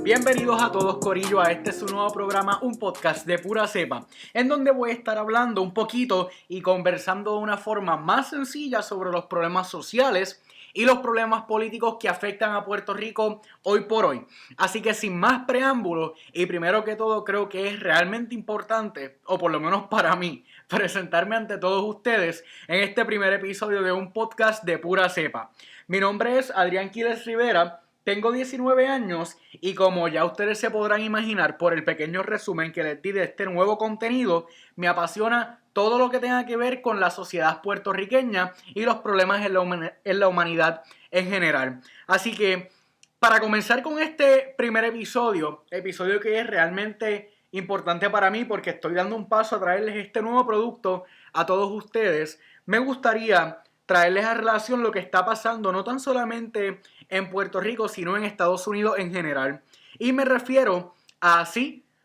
Bienvenidos a todos, corillo, a este su nuevo programa, un podcast de pura cepa, en donde voy a estar hablando un poquito y conversando de una forma más sencilla sobre los problemas sociales y los problemas políticos que afectan a Puerto Rico hoy por hoy. Así que sin más preámbulos, y primero que todo creo que es realmente importante, o por lo menos para mí, presentarme ante todos ustedes en este primer episodio de un podcast de pura cepa. Mi nombre es Adrián Quiles Rivera. Tengo 19 años y como ya ustedes se podrán imaginar por el pequeño resumen que les di de este nuevo contenido, me apasiona todo lo que tenga que ver con la sociedad puertorriqueña y los problemas en la humanidad en general. Así que para comenzar con este primer episodio que es realmente importante para mí porque estoy dando un paso a traerles este nuevo producto a todos ustedes, me gustaría traerles a relación lo que está pasando no tan solamente en Puerto Rico, sino en Estados Unidos en general. Y me refiero a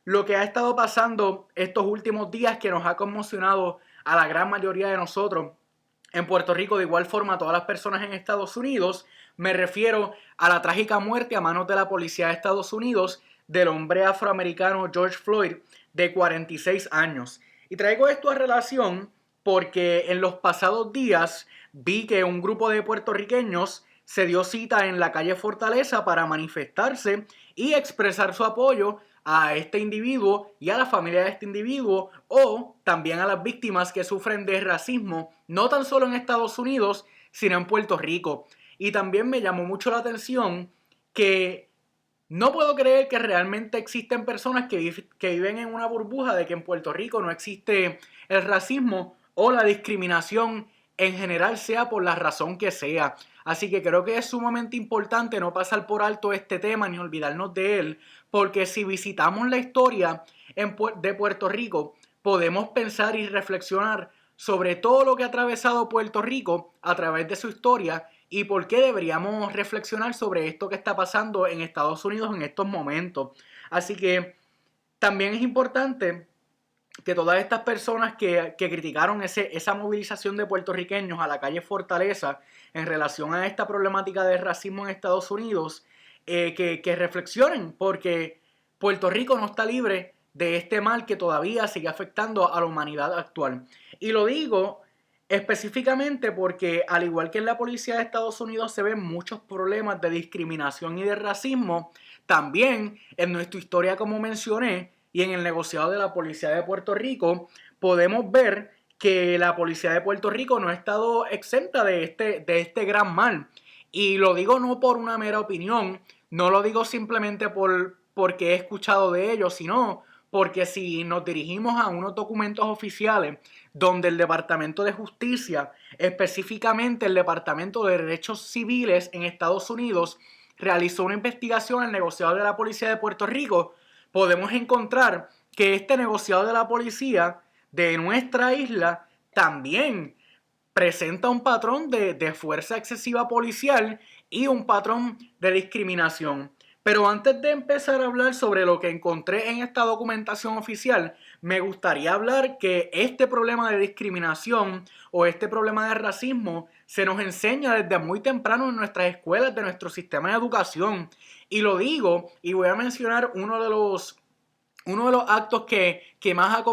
lo que ha estado pasando estos últimos días que nos ha conmocionado a la gran mayoría de nosotros en Puerto Rico, de igual forma a todas las personas en Estados Unidos. Me refiero a la trágica muerte a manos de la policía de Estados Unidos del hombre afroamericano George Floyd de 46 años. Y traigo esto a relación porque en los pasados días vi que un grupo de puertorriqueños se dio cita en la calle Fortaleza para manifestarse y expresar su apoyo a este individuo y a la familia de este individuo, o también a las víctimas que sufren de racismo, no tan solo en Estados Unidos, sino en Puerto Rico. Y también me llamó mucho la atención que no puedo creer que realmente existen personas que viven en una burbuja de que en Puerto Rico no existe el racismo o la discriminación en general, sea por la razón que sea. Así que creo que es sumamente importante no pasar por alto este tema ni olvidarnos de él, porque si visitamos la historia de Puerto Rico, podemos pensar y reflexionar sobre todo lo que ha atravesado Puerto Rico a través de su historia y por qué deberíamos reflexionar sobre esto que está pasando en Estados Unidos en estos momentos. Así que también es importante que todas estas personas que criticaron esa movilización de puertorriqueños a la calle Fortaleza en relación a esta problemática de racismo en Estados Unidos, que reflexionen, porque Puerto Rico no está libre de este mal que todavía sigue afectando a la humanidad actual. Y lo digo específicamente porque, al igual que en la policía de Estados Unidos se ven muchos problemas de discriminación y de racismo, también en nuestra historia, como mencioné, y en el negociado de la policía de Puerto Rico, podemos ver que la policía de Puerto Rico no ha estado exenta de este gran mal. Y lo digo no por una mera opinión, no lo digo simplemente porque he escuchado de ellos, sino porque si nos dirigimos a unos documentos oficiales donde el Departamento de Justicia, específicamente el Departamento de Derechos Civiles en Estados Unidos, realizó una investigación al negociado de la policía de Puerto Rico, podemos encontrar que este negociado de la policía de nuestra isla también presenta un patrón de fuerza excesiva policial y un patrón de discriminación. Pero antes de empezar a hablar sobre lo que encontré en esta documentación oficial, me gustaría hablar que este problema de discriminación o este problema de racismo se nos enseña desde muy temprano en nuestras escuelas, de nuestro sistema de educación. Y lo digo, y voy a mencionar uno de los actos que más ha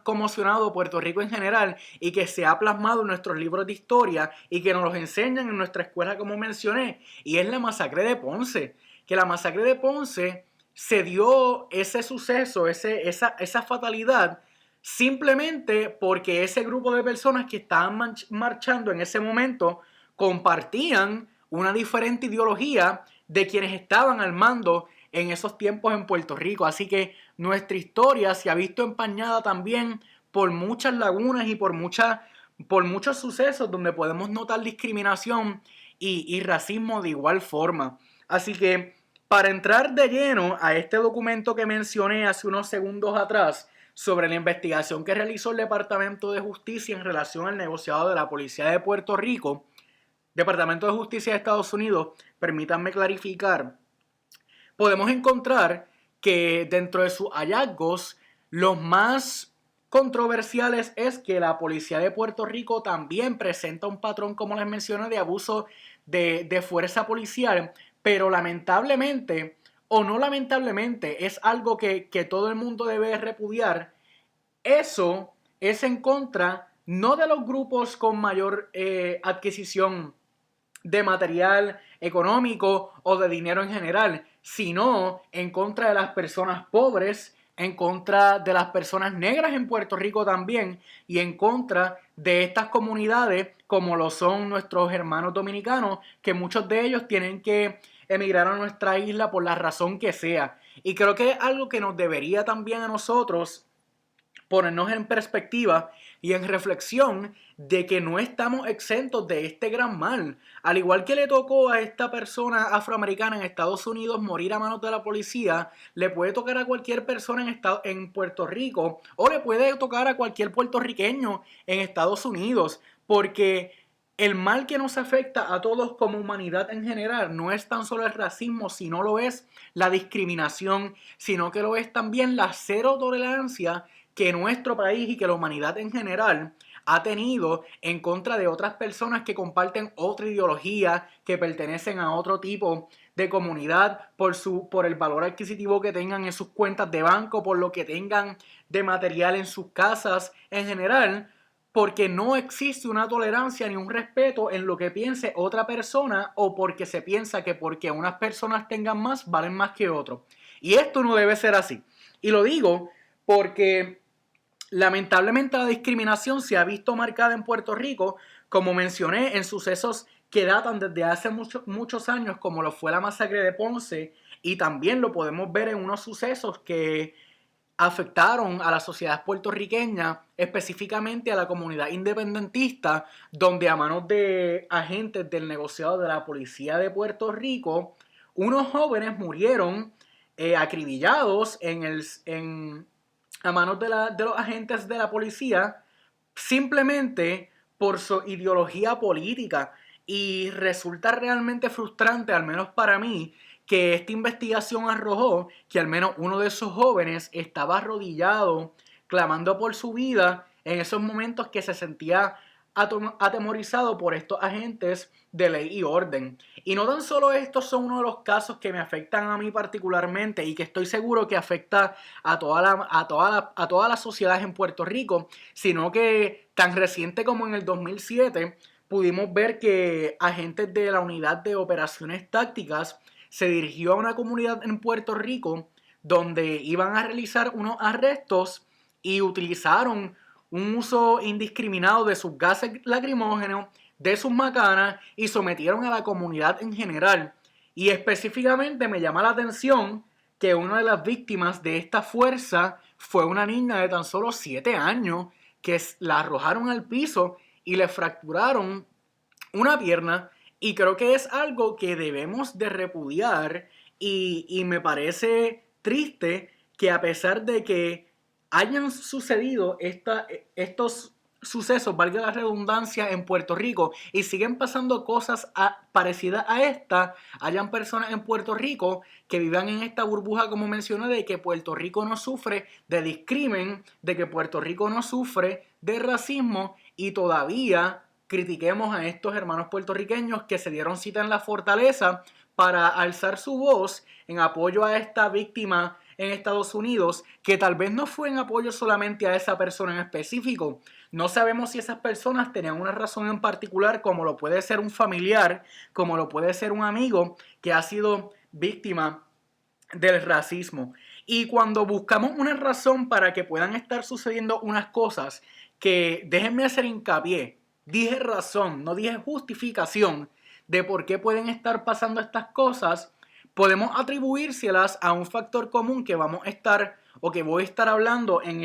conmocionado a Puerto Rico en general y que se ha plasmado en nuestros libros de historia y que nos los enseñan en nuestra escuela, como mencioné, y es la masacre de Ponce. Que la masacre de Ponce se dio ese suceso, esa fatalidad, simplemente porque ese grupo de personas que estaban marchando en ese momento compartían una diferente ideología de quienes estaban al mando en esos tiempos en Puerto Rico. Así que nuestra historia se ha visto empañada también por muchas lagunas y por muchos sucesos donde podemos notar discriminación y racismo de igual forma. Así que para entrar de lleno a este documento que mencioné hace unos segundos atrás sobre la investigación que realizó el Departamento de Justicia en relación al negociado de la Policía de Puerto Rico, Departamento de Justicia de Estados Unidos, permítanme clarificar, podemos encontrar que dentro de sus hallazgos, los más controversiales es que la policía de Puerto Rico también presenta un patrón, como les mencioné, de abuso de fuerza policial, pero lamentablemente o no lamentablemente, es algo que todo el mundo debe repudiar. Eso es en contra no de los grupos con mayor adquisición de material económico o de dinero en general, sino en contra de las personas pobres, en contra de las personas negras en Puerto Rico también, y en contra de estas comunidades como lo son nuestros hermanos dominicanos, que muchos de ellos tienen que emigrar a nuestra isla por la razón que sea. Y creo que es algo que nos debería también a nosotros ponernos en perspectiva y en reflexión de que no estamos exentos de este gran mal. Al igual que le tocó a esta persona afroamericana en Estados Unidos morir a manos de la policía, le puede tocar a cualquier persona en Puerto Rico, o le puede tocar a cualquier puertorriqueño en Estados Unidos, porque el mal que nos afecta a todos como humanidad en general no es tan solo el racismo, sino lo es la discriminación, sino que lo es también la cero tolerancia que nuestro país y que la humanidad en general ha tenido en contra de otras personas que comparten otra ideología, que pertenecen a otro tipo de comunidad, por el valor adquisitivo que tengan en sus cuentas de banco, por lo que tengan de material en sus casas en general, porque no existe una tolerancia ni un respeto en lo que piense otra persona, o porque se piensa que porque unas personas tengan más, valen más que otros. Y esto no debe ser así. Y lo digo porque lamentablemente la discriminación se ha visto marcada en Puerto Rico, como mencioné, en sucesos que datan desde hace muchos años, como lo fue la masacre de Ponce, y también lo podemos ver en unos sucesos que afectaron a la sociedad puertorriqueña, específicamente a la comunidad independentista, donde a manos de agentes del negociado de la policía de Puerto Rico, unos jóvenes murieron acribillados a manos de los agentes de la policía, simplemente por su ideología política. Y resulta realmente frustrante, al menos para mí, que esta investigación arrojó que al menos uno de esos jóvenes estaba arrodillado, clamando por su vida en esos momentos que se sentía atemorizado por estos agentes de ley y orden. Y no tan solo estos son uno de los casos que me afectan a mí particularmente y que estoy seguro que afecta a toda la sociedad en Puerto Rico, sino que tan reciente como en el 2007 pudimos ver que agentes de la Unidad de Operaciones Tácticas se dirigió a una comunidad en Puerto Rico donde iban a realizar unos arrestos y utilizaron un uso indiscriminado de sus gases lacrimógenos, de sus macanas, y sometieron a la comunidad en general. Y específicamente me llama la atención que una de las víctimas de esta fuerza fue una niña de tan solo 7 años que la arrojaron al piso y le fracturaron una pierna. Y creo que es algo que debemos de repudiar, y me parece triste que a pesar de que hayan sucedido estos sucesos, valga la redundancia, en Puerto Rico, y siguen pasando cosas parecidas a esta, hayan personas en Puerto Rico que vivan en esta burbuja, como mencioné, de que Puerto Rico no sufre de discrimen, de que Puerto Rico no sufre de racismo, y todavía critiquemos a estos hermanos puertorriqueños que se dieron cita en la fortaleza para alzar su voz en apoyo a esta víctima en Estados Unidos, que tal vez no fue en apoyo solamente a esa persona en específico. No sabemos si esas personas tenían una razón en particular, como lo puede ser un familiar, como lo puede ser un amigo que ha sido víctima del racismo. Y cuando buscamos una razón para que puedan estar sucediendo unas cosas, que déjenme hacer hincapié, dije razón, no dije justificación de por qué pueden estar pasando estas cosas, podemos atribuírselas a un factor común que vamos a estar, o que voy a estar hablando en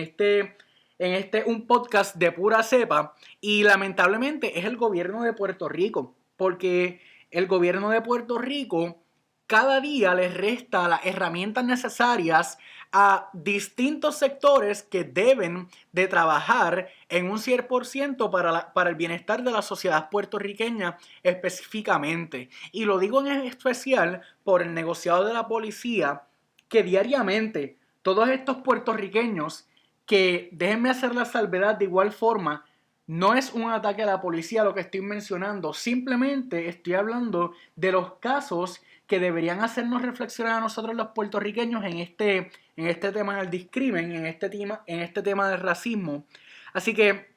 un podcast de pura cepa, y lamentablemente es el gobierno de Puerto Rico, porque el gobierno de Puerto Rico cada día les resta las herramientas necesarias a distintos sectores que deben de trabajar en un 100% para el bienestar de la sociedad puertorriqueña específicamente. Y lo digo en especial por el negociado de la policía, que diariamente todos estos puertorriqueños, que déjenme hacer la salvedad de igual forma, no es un ataque a la policía lo que estoy mencionando, simplemente estoy hablando de los casos que deberían hacernos reflexionar a nosotros los puertorriqueños en este tema del discrimen, en este tema del racismo. Así que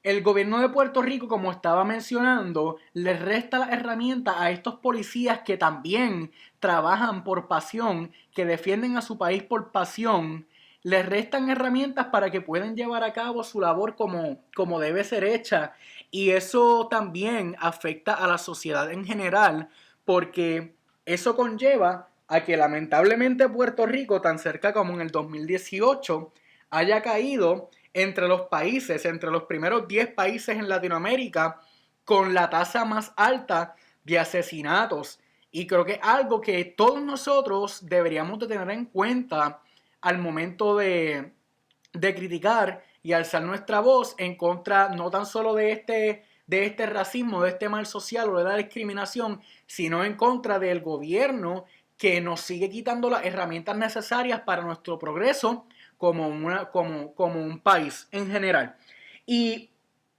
el gobierno de Puerto Rico, como estaba mencionando, les resta las herramientas a estos policías que también trabajan por pasión, que defienden a su país por pasión. Les restan herramientas para que puedan llevar a cabo su labor como debe ser hecha. Y eso también afecta a la sociedad en general, porque eso conlleva a que lamentablemente Puerto Rico, tan cerca como en el 2018, haya caído entre los países, entre los primeros 10 países en Latinoamérica con la tasa más alta de asesinatos. Y creo que es algo que todos nosotros deberíamos de tener en cuenta al momento de criticar y alzar nuestra voz en contra no tan solo de este racismo, de este mal social o de la discriminación, sino en contra del gobierno que nos sigue quitando las herramientas necesarias para nuestro progreso como un país en general. Y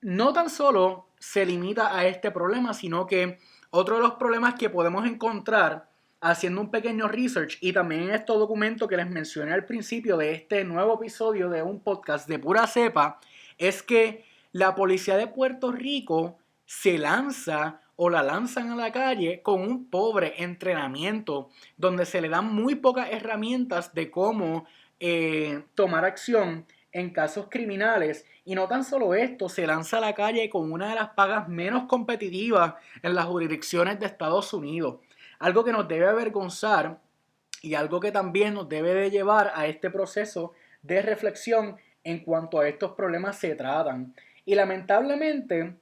no tan solo se limita a este problema, sino que otro de los problemas que podemos encontrar haciendo un pequeño research y también en este documento que les mencioné al principio de este nuevo episodio de un podcast de Pura Cepa, es que la policía de Puerto Rico se lanza o la lanzan a la calle con un pobre entrenamiento donde se le dan muy pocas herramientas de cómo tomar acción en casos criminales. Y no tan solo esto, se lanza a la calle con una de las pagas menos competitivas en las jurisdicciones de Estados Unidos. Algo que nos debe avergonzar y algo que también nos debe de llevar a este proceso de reflexión en cuanto a estos problemas se tratan. Y lamentablemente,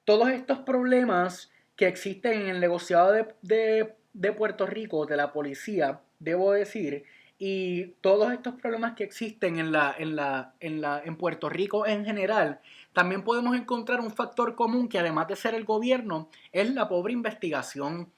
todos estos problemas que existen en el negociado de Puerto Rico, de la policía, debo decir, y todos estos problemas que existen en Puerto Rico en general, también podemos encontrar un factor común que, además de ser el gobierno, es la pobre investigación.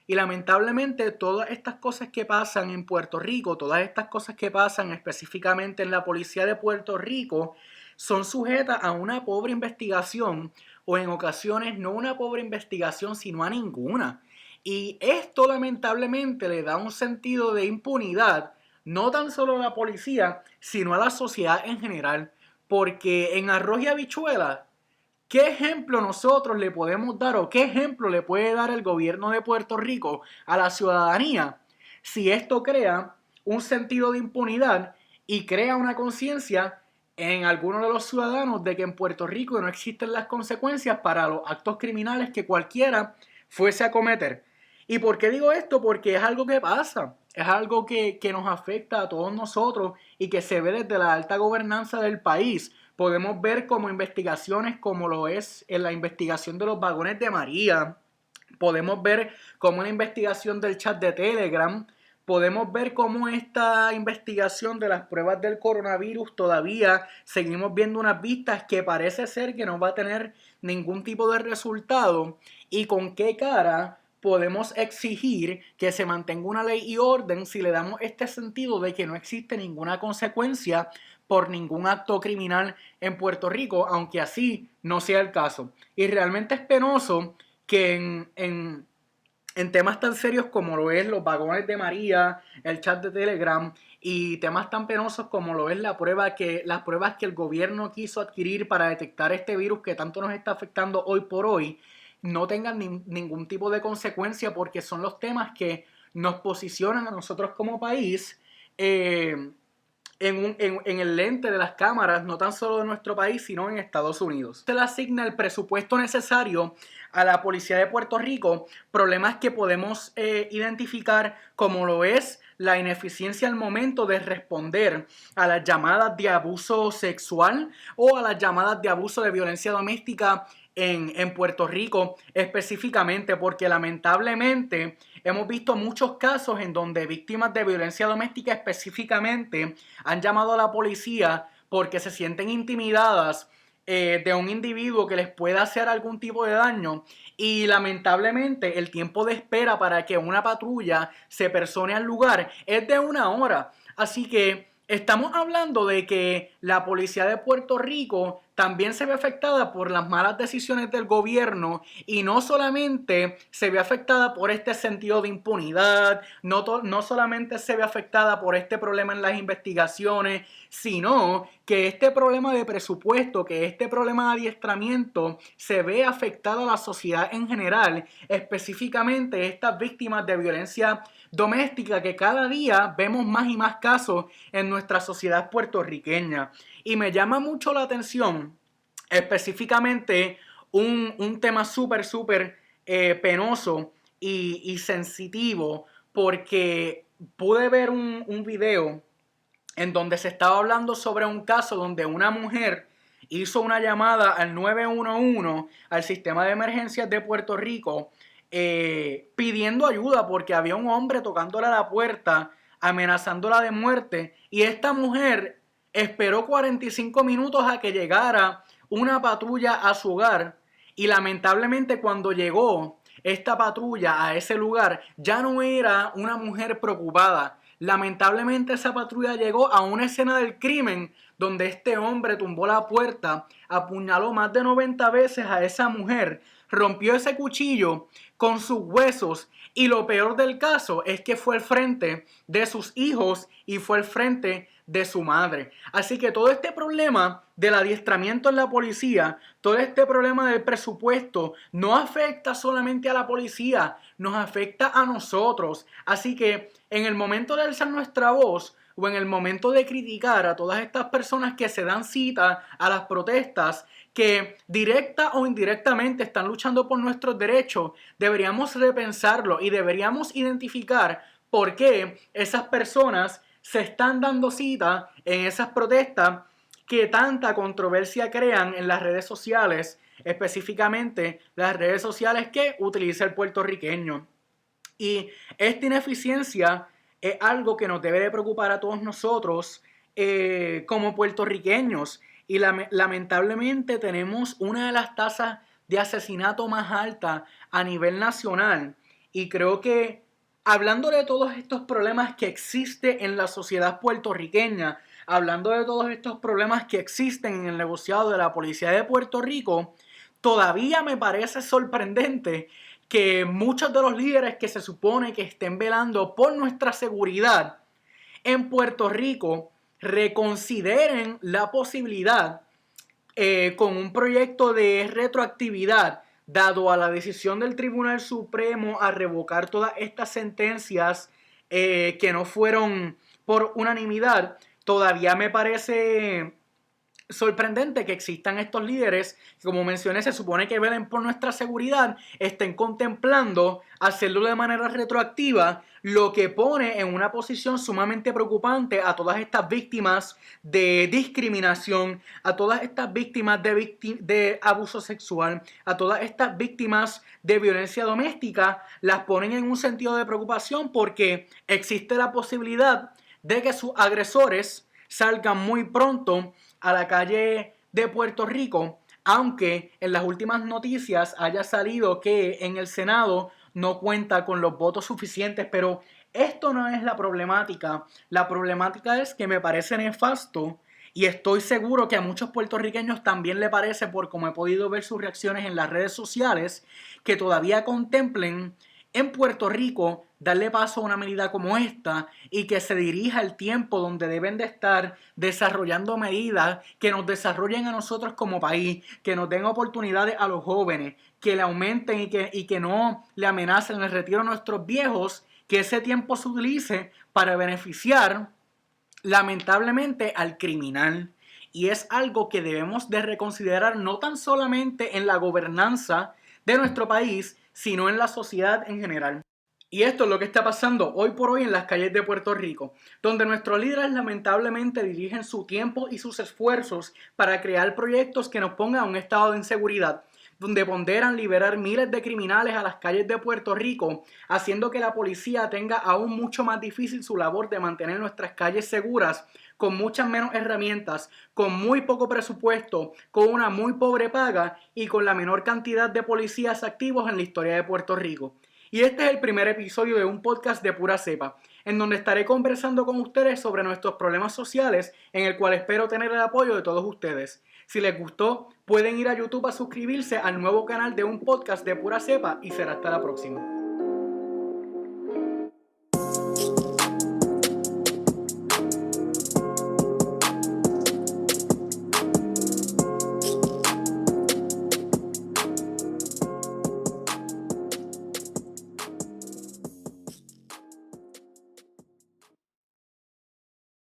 Y lamentablemente todas estas cosas que pasan en Puerto Rico, todas estas cosas que pasan específicamente en la policía de Puerto Rico, son sujetas a una pobre investigación o en ocasiones no una pobre investigación sino a ninguna. Y esto lamentablemente le da un sentido de impunidad no tan solo a la policía sino a la sociedad en general. Porque en arroz y habichuela, ¿qué ejemplo nosotros le podemos dar o qué ejemplo le puede dar el gobierno de Puerto Rico a la ciudadanía si esto crea un sentido de impunidad y crea una conciencia en algunos de los ciudadanos de que en Puerto Rico no existen las consecuencias para los actos criminales que cualquiera fuese a cometer? ¿Y por qué digo esto? Porque es algo que pasa, es algo que nos afecta a todos nosotros y que se ve desde la alta gobernanza del país. Podemos ver como investigaciones como lo es en la investigación de los vagones de María. Podemos ver como una investigación del chat de Telegram. Podemos ver cómo esta investigación de las pruebas del coronavirus todavía seguimos viendo unas vistas que parece ser que no va a tener ningún tipo de resultado. ¿Y con qué cara podemos exigir que se mantenga una ley y orden si le damos este sentido de que no existe ninguna consecuencia por ningún acto criminal en Puerto Rico, aunque así no sea el caso? Y realmente es penoso que en temas tan serios como lo es los vagones de María, el chat de Telegram y temas tan penosos como lo es las pruebas que el gobierno quiso adquirir para detectar este virus que tanto nos está afectando hoy por hoy, no tengan ningún tipo de consecuencia, porque son los temas que nos posicionan a nosotros como país en el lente de las cámaras, no tan solo de nuestro país, sino en Estados Unidos. Se le asigna el presupuesto necesario a la policía de Puerto Rico, problemas que podemos identificar como lo es la ineficiencia al momento de responder a las llamadas de abuso sexual o a las llamadas de abuso de violencia doméstica en Puerto Rico específicamente, porque lamentablemente hemos visto muchos casos en donde víctimas de violencia doméstica específicamente han llamado a la policía porque se sienten intimidadas de un individuo que les pueda hacer algún tipo de daño, y lamentablemente el tiempo de espera para que una patrulla se persone al lugar es de 1 hora. Así que estamos hablando de que la policía de Puerto Rico también se ve afectada por las malas decisiones del gobierno y no solamente se ve afectada por este sentido de impunidad, no solamente se ve afectada por este problema en las investigaciones, sino que este problema de presupuesto, que este problema de adiestramiento se ve afectada a la sociedad en general, específicamente estas víctimas de violencia doméstica que cada día vemos más y más casos en nuestra sociedad puertorriqueña. Y me llama mucho la atención específicamente un tema súper penoso y sensitivo, porque pude ver un video en donde se estaba hablando sobre un caso donde una mujer hizo una llamada al 911, al sistema de emergencias de Puerto Rico, pidiendo ayuda porque había un hombre tocándole a la puerta, amenazándola de muerte, y esta mujer esperó 45 minutos a que llegara una patrulla a su hogar, y lamentablemente cuando llegó esta patrulla a ese lugar ya no era una mujer preocupada. Lamentablemente esa patrulla llegó a una escena del crimen donde este hombre tumbó la puerta, apuñaló más de 90 veces a esa mujer, rompió ese cuchillo con sus huesos, y lo peor del caso es que fue al frente de sus hijos y fue al frente de su madre. Así que todo este problema del adiestramiento en la policía, todo este problema del presupuesto, no afecta solamente a la policía, nos afecta a nosotros. Así que en el momento de alzar nuestra voz, o en el momento de criticar a todas estas personas que se dan cita a las protestas, que directa o indirectamente están luchando por nuestros derechos, deberíamos repensarlo y deberíamos identificar por qué esas personas se están dando cita en esas protestas que tanta controversia crean en las redes sociales, específicamente las redes sociales que utiliza el puertorriqueño. Y esta ineficiencia es algo que nos debe de preocupar a todos nosotros como puertorriqueños. Y lamentablemente tenemos una de las tasas de asesinato más altas a nivel nacional. Y creo que hablando de todos estos problemas que existen en la sociedad puertorriqueña, hablando de todos estos problemas que existen en el negociado de la Policía de Puerto Rico, todavía me parece sorprendente que muchos de los líderes que se supone que estén velando por nuestra seguridad en Puerto Rico reconsideren la posibilidad con un proyecto de retroactividad, dado a la decisión del Tribunal Supremo a revocar todas estas sentencias que no fueron por unanimidad. Todavía me parece sorprendente que existan estos líderes que, como mencioné, se supone que velen por nuestra seguridad, estén contemplando hacerlo de manera retroactiva, lo que pone en una posición sumamente preocupante a todas estas víctimas de discriminación, a todas estas víctimas de abuso sexual, a todas estas víctimas de violencia doméstica. Las ponen en un sentido de preocupación porque existe la posibilidad de que sus agresores salgan muy pronto a la calle de Puerto Rico, aunque en las últimas noticias haya salido que en el Senado no cuenta con los votos suficientes, pero esto no es la problemática. La problemática es que me parece nefasto, y estoy seguro que a muchos puertorriqueños también le parece, por como he podido ver sus reacciones en las redes sociales, que todavía contemplen en Puerto Rico darle paso a una medida como esta y que se dirija el tiempo donde deben de estar desarrollando medidas que nos desarrollen a nosotros como país, que nos den oportunidades a los jóvenes, que le aumenten y que no le amenacen el retiro a nuestros viejos, que ese tiempo se utilice para beneficiar lamentablemente al criminal. Y es algo que debemos de reconsiderar no tan solamente en la gobernanza de nuestro país, sino en la sociedad en general. Y esto es lo que está pasando hoy por hoy en las calles de Puerto Rico, donde nuestros líderes lamentablemente dirigen su tiempo y sus esfuerzos para crear proyectos que nos pongan a un estado de inseguridad, donde ponderan liberar miles de criminales a las calles de Puerto Rico, haciendo que la policía tenga aún mucho más difícil su labor de mantener nuestras calles seguras, con muchas menos herramientas, con muy poco presupuesto, con una muy pobre paga y con la menor cantidad de policías activos en la historia de Puerto Rico. Y este es el primer episodio de un podcast de pura cepa, en donde estaré conversando con ustedes sobre nuestros problemas sociales, en el cual espero tener el apoyo de todos ustedes. Si les gustó, pueden ir a YouTube a suscribirse al nuevo canal de un podcast de Pura Cepa y será hasta la próxima.